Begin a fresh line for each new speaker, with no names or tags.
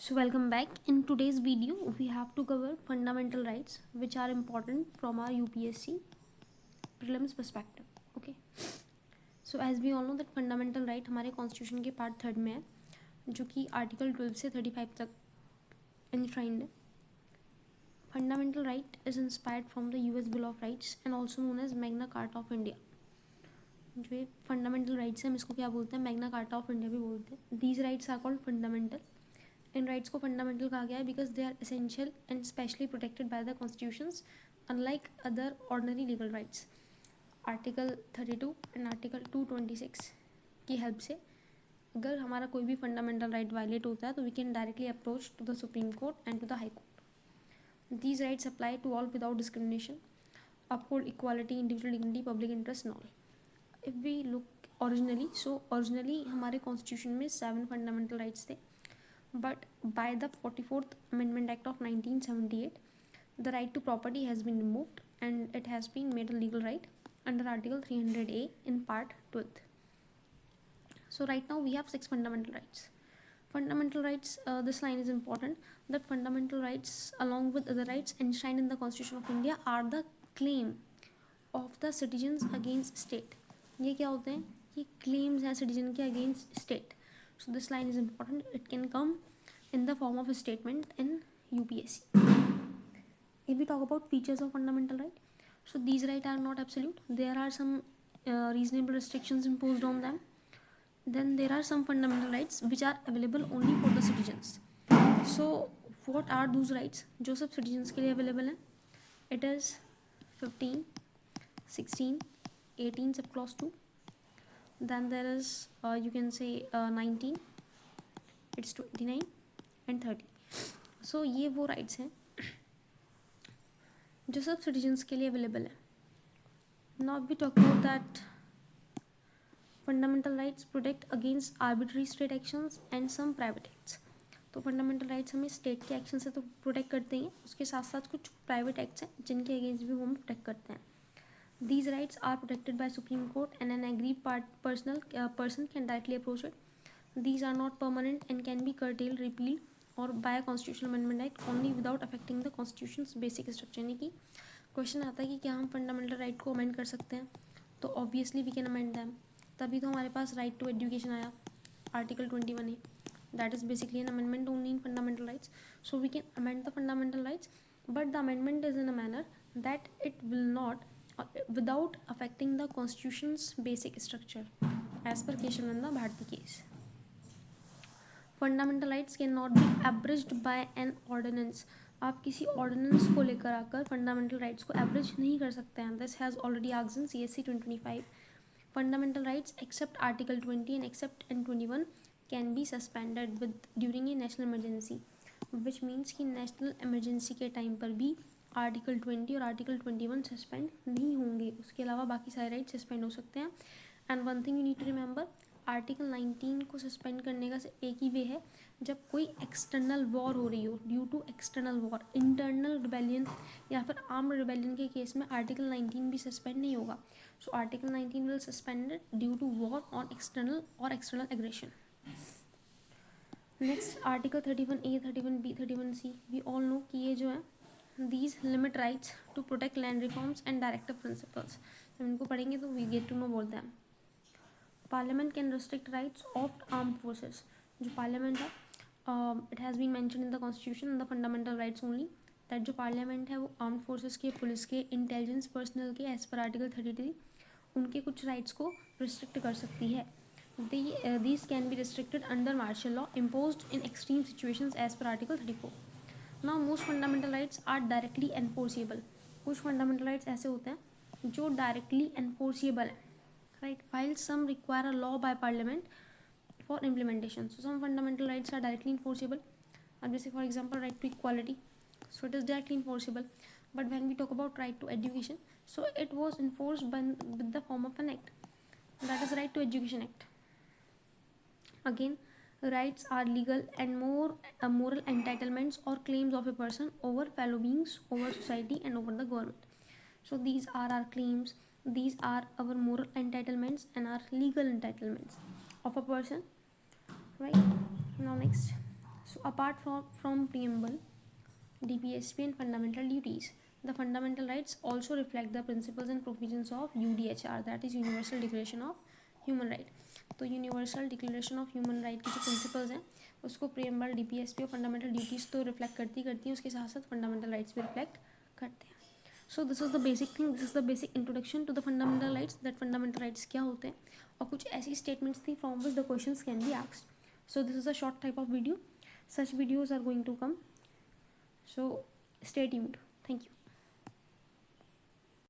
So welcome back. In today's video, we have to cover fundamental rights which are important from our UPSC prelims perspective. Okay. So as we all know that fundamental right हमारे constitution के part 3 में है जो कि article 12 से 35 तक enshrined है. Fundamental right is inspired from the US Bill of Rights and also known as Magna Carta of India. जो ये फंडामेंटल राइट्स हैं हम इसको क्या बोलते हैं, मैग्ना कार्टा ऑफ इंडिया भी बोलते हैं. These rights are called fundamental. इन राइट्स को फंडामेंटल कहा गया है because they are essential and specially protected by the constitutions unlike other ordinary legal rights. Article 32 and article 226 की हेल्प से अगर हमारा कोई भी फंडामेंटल राइट वायलेट होता है तो we can directly approach to the supreme court and to the high court. These rights apply to all without discrimination, uphold equality, individual dignity, public interest and all. If we look originally, so originally हमारे constitution में 7 fundamental rights थे, but by the 44th Amendment Act of 1978, the right to property has been removed and it has been made a legal right under Article 300A in Part 12th. So right now we have 6 fundamental rights. Fundamental rights, this line is important, that fundamental rights along with other rights enshrined in the Constitution of India are the claim of the citizens against state. ये क्या होते हैं, ये claims हैं citizen के against state. So this line is important. It can come in the form of a statement in UPSC. If we talk about features of fundamental right, so these rights are not absolute. There are some reasonable restrictions imposed on them. Then there are some fundamental rights which are available only for the citizens. So what are those rights जो सब citizens के लिए available हैं? It is 15, 16, 18 sub clause 2. Then there is you can say 19, it's 29 and 30. So ये वो rights हैं जो सब citizens के लिए available है. Now we talk about that fundamental rights protect against arbitrary state actions and some private acts. तो fundamental rights हमें स्टेट के एक्शन से तो प्रोटेक्ट करते हैं, उसके साथ साथ कुछ प्राइवेट एक्ट्स हैं जिनके अगेंस्ट भी वो हमें प्रोटेक्ट करते हैं. These rights are protected by supreme court and an aggrieved person can directly approach it. These are not permanent and can be curtailed, repealed और by constitutional amendment act only without affecting the constitution's basic structure. यानी कि question आता है कि क्या हम fundamental right को amend कर सकते हैं, तो obviously we can amend them. तभी तो हमारे पास राइट टू एजुकेशन आया, article 21A. That is basically an amendment only in fundamental rights. So we can amend the fundamental rights, but the amendment is in a manner that it will not without affecting the constitution's basic structure as per Keshavananda Bharti case. Fundamental rights cannot be abridged by an ordinance. आप किसी ordinance को लेकर आकर fundamental rights को average नहीं कर सकते हैं. This has already asked in CSC 2025. Fundamental rights except article 20 and except N21 can be suspended with during a national emergency, which means कि नेशनल इमरजेंसी के टाइम पर भी आर्टिकल 20 और आर्टिकल 21 सस्पेंड नहीं होंगे. उसके अलावा बाकी सारे राइट सस्पेंड हो सकते हैं. And one thing you need to remember, article 19 को सस्पेंड करने का एक ही वे है जब कोई एक्सटर्नल वॉर हो रही हो, due to external war. Internal rebellion या फिर आर्म्ड रिबेलियन के केस में आर्टिकल 19 भी सस्पेंड नहीं होगा. So article 19 will suspended due to war on external और external aggression. Next article 31A, 31B, 31C. We all know कि ये जो है these limit rights to protect land reforms and directive principles. जब इनको पढ़ेंगे तो वी गेट टू नो बोल दैम. Parliament can restrict rights of armed forces. जो पार्लियामेंट है, it has been mentioned in the constitution in the fundamental rights only that जो parliament है वो आर्म्ड फोर्सेस के, पुलिस के, इंटेलिजेंस पर्सनल के एज पर आर्टिकल 33 उनके कुछ राइट्स को रिस्ट्रिक्ट कर सकती है. These can be restricted under martial law imposed in extreme situations as per Article 34. Now most fundamental rights are directly enforceable. कुछ fundamental rights ऐसे होते हैं जो directly enforceable हैं, right? While some require a law by parliament for implementation. So some fundamental rights are directly enforceable. अब जैसे for example right to equality, so it is directly enforceable. But when we talk about right to education, so it was enforced with the form of an act, that is Right to Education Act. Again, rights are legal and more moral entitlements or claims of a person over fellow beings, over society and over the government. So these are our claims, these are our moral entitlements and our legal entitlements of a person, right? Now next, So apart from preamble, DPSP and fundamental duties, the fundamental rights also reflect the principles and provisions of UDHR, that is Universal Declaration of Human Right. तो universal declaration of human right की जो principles हैं उसको preamble, DPSP और fundamental duties तो reflect करती हैं, उसके साथ साथ फंडामेंटल राइट्स भी रिफ्लेक्ट करते हैं. So this is the basic thing, this is the basic introduction to the fundamental rights, that fundamental rights क्या होते हैं और कुछ ऐसी स्टेटमेंट्स थी from which the questions can be asked. So this is a short type of video. Such videos are going to come, so stay tuned. Thank you.